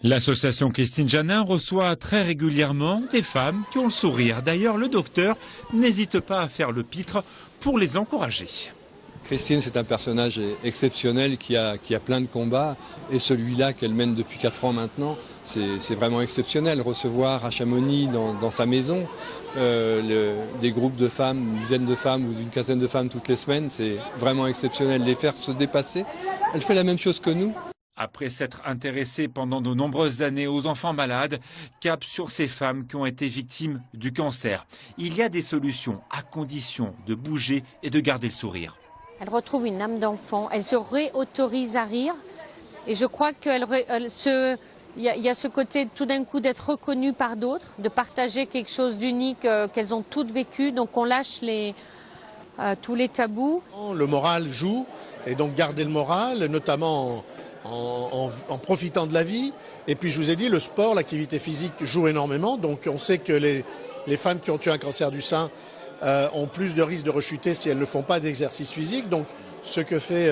L'association Christine Janin reçoit très régulièrement des femmes qui ont le sourire. D'ailleurs, le docteur n'hésite pas à faire le pitre pour les encourager. Christine, c'est un personnage exceptionnel qui a plein de combats. Et celui-là qu'elle mène depuis 4 ans maintenant, c'est vraiment exceptionnel. Recevoir à Chamonix, dans sa maison, des groupes de femmes, une dizaine de femmes ou une quinzaine de femmes toutes les semaines, c'est vraiment exceptionnel. Les faire se dépasser, elle fait la même chose que nous. Après s'être intéressée pendant de nombreuses années aux enfants malades, cap sur ces femmes qui ont été victimes du cancer. Il y a des solutions à condition de bouger et de garder le sourire. Elle retrouve une âme d'enfant, elle se réautorise à rire et je crois qu'il y a ce côté tout d'un coup d'être reconnue par d'autres, de partager quelque chose d'unique qu'elles ont toutes vécu, donc on lâche tous les tabous. Le moral joue et donc garder le moral, notamment en profitant de la vie. Et puis je vous ai dit, le sport, l'activité physique joue énormément, donc on sait que les femmes qui ont eu un cancer du sein ont plus de risques de rechuter si elles ne font pas d'exercice physique. Donc ce que fait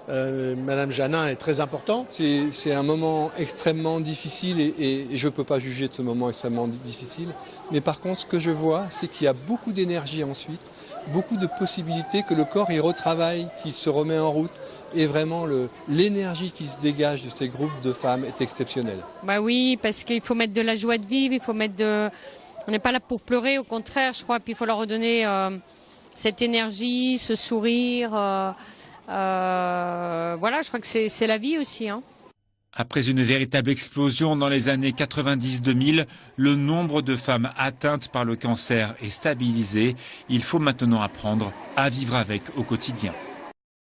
Madame Janin est très important. C'est un moment extrêmement difficile et je ne peux pas juger de ce moment extrêmement difficile. Mais par contre, ce que je vois, c'est qu'il y a beaucoup d'énergie ensuite, beaucoup de possibilités, que le corps y retravaille, qu'il se remet en route. Et vraiment, l'énergie qui se dégage de ces groupes de femmes est exceptionnelle. Bah oui, parce qu'il faut mettre de la joie de vivre, il faut mettre on n'est pas là pour pleurer, au contraire, je crois. Puis il faut leur redonner cette énergie, ce sourire. Voilà, je crois que c'est la vie aussi. Hein. Après une véritable explosion dans les années 90-2000, le nombre de femmes atteintes par le cancer est stabilisé. Il faut maintenant apprendre à vivre avec au quotidien.